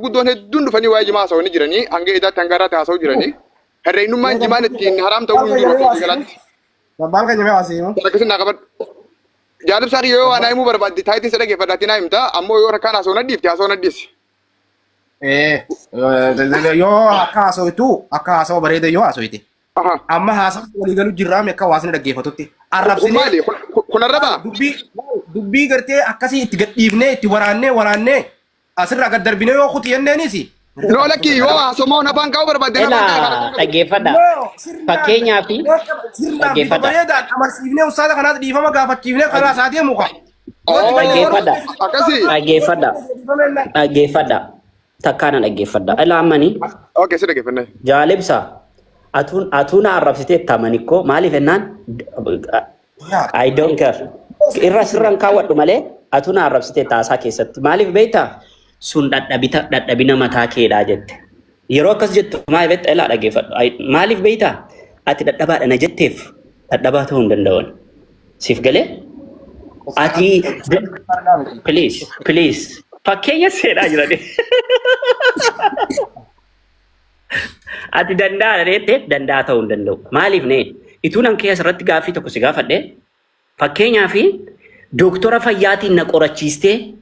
guddoon hedduun dhufanii waa'ee jimaa haasawanii jiranii hanga idaatti hanga irratti haasawuu jiranii herreennummaan jimaan ittiin haraam ta'uu hin jiru bakka galatti. Babbaan kan jamee waasiimu. Akkasiin naa qabadhu. Jaalibsaan yoo waan himuu barbaadde taayitiin isa dhaggeeffadhaatiin naa himta ammoo yoo rakkaan haasawuu nadhiifte haasawuu nadhiisi. Yoo akka haasawuu bareeda yoo haasawite. Amma haasawuu waliigalu jirraame akka hawaasni dhaggeeffatutti. Maali kun arrabaa? Dubbii gartee akkasii itti gadhiifnee itti waraannee asirraa gad darbinee yoo kuti jenneenisi. Noo lakki yoo haasawuu afaan kaa'uu barbaadde. Dhaggeeffadha. Fakkeenyaaf dhaggeeffadha. Amarsiifnee ustaata kanaas dhiifama gaafachiifnee karaa isaatii muka. Dhaggeeffadha. Akkasii. Dhaggeeffadha. Takkaana dhaggeeffadha. Ilaamani. Okay, si dhaggeeffanne. Jaalibsa. Atuuna arrabsitee taamanikoo maaliif ennaan? I don't care. Irra sirran kaawwadhu malee atuuna arrabsitee taasaa keessatti maaliif beektaa? Sun dadhabina mataa keedhaa jette. Yeroo akkas jettu maal beektaa ilaa dhaggeeffadhu. Maaliif beektaa? Ati dadhabaadha na jetteef dadhabaa ta'uu hin danda'an. Siif galee? Ati please fakkeenya seedhaa jirani. Ati danda'a jettee danda'a ta'uu hin danda'u. Maaliif nee? Ituun an keessa irratti gaaffii tokko si gaafadhe. Fakkeenyaaf doktora fayyaatiin na qorachiistee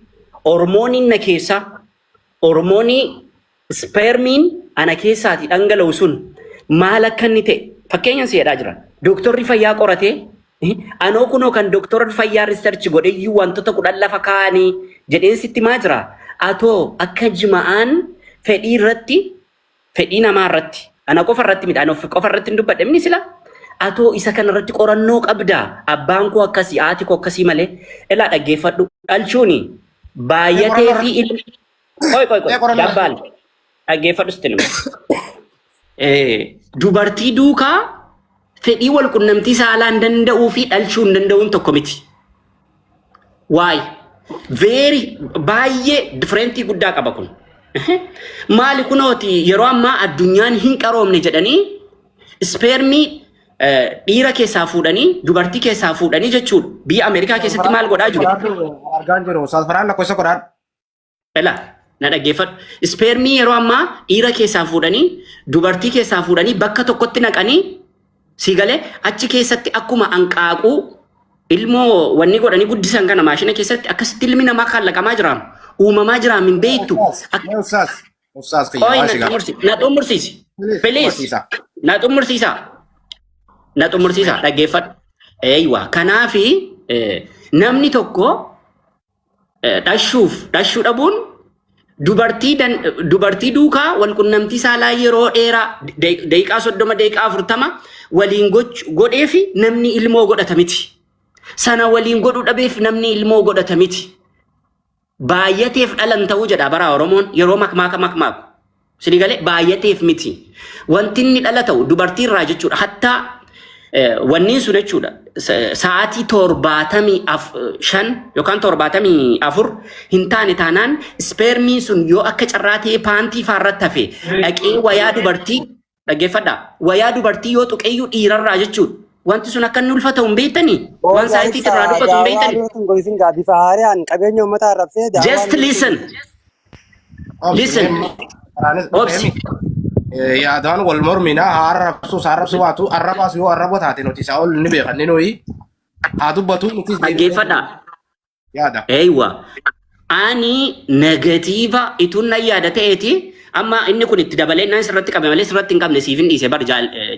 hormooniin na keessa hormoonii spermiin ana keessaati dhangala'u sun maal akka inni ta'e fakkeenyaan seedhaa jira. Doktorri fayyaa qoratee anoo kunoo kan doktorri fayyaa riisarchi godheyyuu wantoota 10 lafa kaa'anii jedheen sitti maa jira? Atoo akka jima'aan fedhii namaa irratti ana qofa irratti midhaan of qofa irratti hin dubbadhe inni sila atoo isa kana irratti qorannoo qabdaa abbaan koo akkasii haati koo akkasii malee ilaa dhaggeeffadhu dhalchuuni baay'atee fi dabbaal dhaggeeffadhu sitti dubartii duukaa fedhii wal qunnamtii saalaan danda'uu fi dhalchuu hin danda'uun tokko miti. Waay baay'ee differentii guddaa qaba kun. Maali kunooti yeroo ammaa addunyaan hin qaroomne jedhanii spermii dhiira keessaa fuudhanii dubartii keessaa fuudhanii jechuudha. Biyya Ameerikaa keessatti maal godhaa jiru? Argaan jiru safaraan lakkoofsa godhaan. Ela na dhaggeeffadhu. Spermii yeroo ammaa dhiira keessaa fuudhanii dubartii keessaa fuudhanii bakka tokkotti naqanii si galee achi keessatti akkuma hanqaaquu ilmoo wanni godhanii guddisan kana maashina keessatti akkasitti ilmi namaa kaallaqamaa jiraam. Uumamaa jiraam hin beektu. Ustaas na xumursiisi. Please na xumursiisa. Na xumursiisa dhaggeeffadhu. Eeywa kanaafi namni tokko dhashuu dhabuun dubartii duukaa wal qunnamtii saalaa yeroo dheeraa daqiiqaa 30 daqiiqaa 40 waliin godhee fi namni ilmoo godhata miti. Sana waliin godhuu dhabeef namni ilmoo godhata miti. Baay'ateef dhalan ta'uu jedha bara Oromoon yeroo makmaaku. Sini galee baay'ateef miti. Wanti inni dhala ta'u dubartii irraa jechuudha. Hatta wanni sun jechuudha. Sa'aatii 75 yookaan 74 hin taane taanaan spermiin sun yoo akka carraa ta'ee paantii faarratti hafe dhaqee wayaa dubartii dhaggeeffadha. Wayaa dubartii yoo tuqeeyyuu dhiirarraa jechuudha. Wanti sun akka inni ulfata hin beektanii? Waan saayitii irraa dubbatu hin beektanii? Just listen. Obsi. Yaadaan wal mormina arrabsu baatu arrabaas yoo arraba taate nuti isaa ol ni beekanne nuyi haa dubbatu nuti dhaggeeffadha. Yaada. Eeywa. Ani negatiiva ituun na yaada ta'eeti. Amma inni kun itti dabalee naan sirratti qabe malee sirratti hin qabne siif hin dhiise bar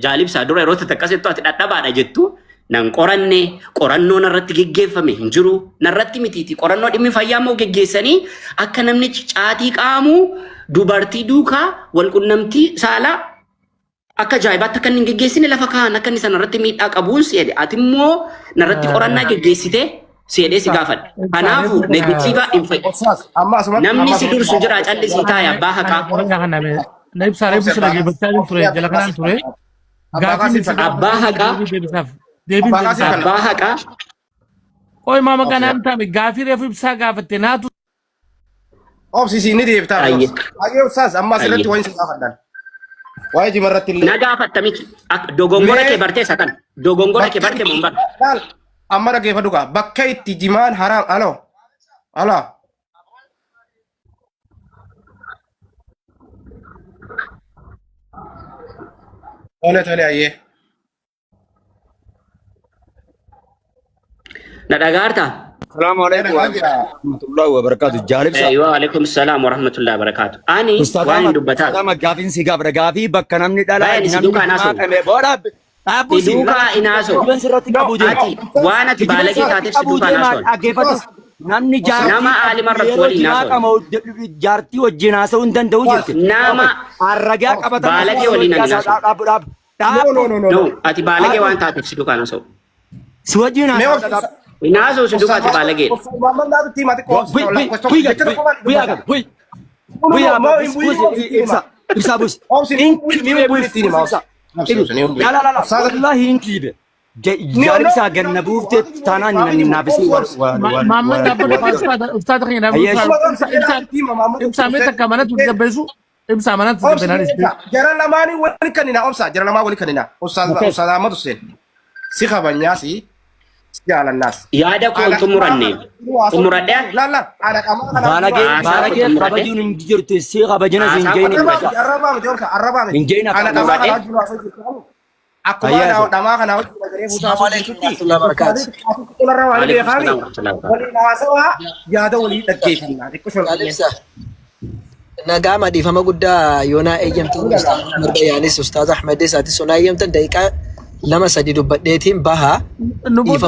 jaalibsaa dura yeroo takkasittu ati dhadhabaadha jettu nan qoranne qorannoo narratti geggeeffame hin jiru narratti mitiiti qorannoo dhimmi fayyaa immoo geggeessanii akka namni caatii qaamu dubartii duukaa wal qunnamtii saalaa akka ajaa'ibaatti akka inni hin geggeessine lafa kaan akka inni sanarratti miidhaa qabuun seede ati immoo narratti qorannaa geggeessite seedee si gaafadha. Kanaafuu negatiiva namni si dursu jira callisii taa'e abbaa haqaa. Abbaa haqaa. Abbaa haqaa. Oi mama kanaan taa'e gaafii reefu ibsaa gaafatte naatu. Obsisi ni deebtaa. Agee ustaas amma asirratti waan si gaafadhan. Waa'ee jimarratti illee. Na gaafatta miti. Dogongora kee bartee isa kan. Dogongora kee bartee mun bara. Amma dhaggeeffadhu kaa bakka itti jimaan haraam tole ayyee. Nadagaarta. السلام عليكم ورحمة الله وبركاته. جالب سا. أيوة عليكم السلام ورحمة الله وبركاته. أني وين دبتها؟ أستاذ مجافين سيجاب رجافي بكنا من دلائل. باين سيدوكا ناسو. سيدوكا إناسو. أتي وانا تبالغي تاتي سيدوكا ناسو. namni jaartii nama alim arrabwali naasoo jaartii wajjin haasa'uu hin danda'u jirti nama arragaa qabatan baalagee waliin naasoo no ati baalagee waan taateef siduuka naasoo si wajjin haasa'uu naasoo siduuka ati baalagee ibsa bus wallahi inklibe جارب سا جنبوف تانا نابسي ماما دابا استاذ خينا امسا متى كمان تجبسو امسا مانا تجبنا جرى لماني ولي كننا امسا جرى لما ولي كننا استاذ احمد حسين سيخا بنياسي على الناس يا دا كون تمرني لا انا كمان بالغي خبجون نجرت سيخا بجنا زنجين انا كمان Aku mana nama kan aku dari Musa Alaikum warahmatullahi wabarakatuh. Wali nawasawa ya ada wali terkesan. Nagama di fama gudda yona eyyamtu Ustaz Ustaz Ahmed Sati sona eyyamtan daqiqa lama sadi dubbadeetiin baha نبغى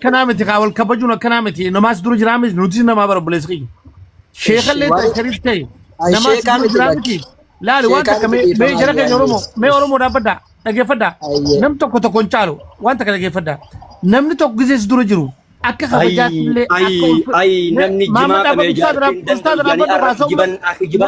كنامتي قاول كبجونا كنامتي نماس دروج رامز نوتي نما بربلسقي شيخ اللي تشريف تي نماس دروج رامتي لا وانت كمي جرك يرومو مي اورومو دابدا دغفدا نم توكو تكونچالو وانت كدغفدا نم توك غزيس دروجرو اك خبجات لي اي نمني جما استاذ رابط راسو جبن جبا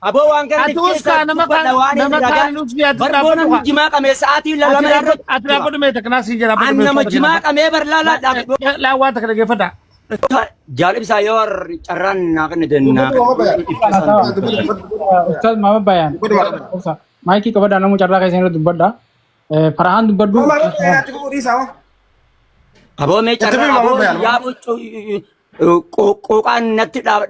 ابو وان كان اتوسكا نما كان نوت بيات بربون جما كمي ساعتي لا لا اترابو مي تكناسي جرا انما جما كمي بر لا لا وانت كدغفدا جالب سايور چران ناكن دنا Ustaz mama bayan. Maiki kepada namu cara kayak sini dubada. Farhan dubadu. abo me chara abo ya bo ko kan natti da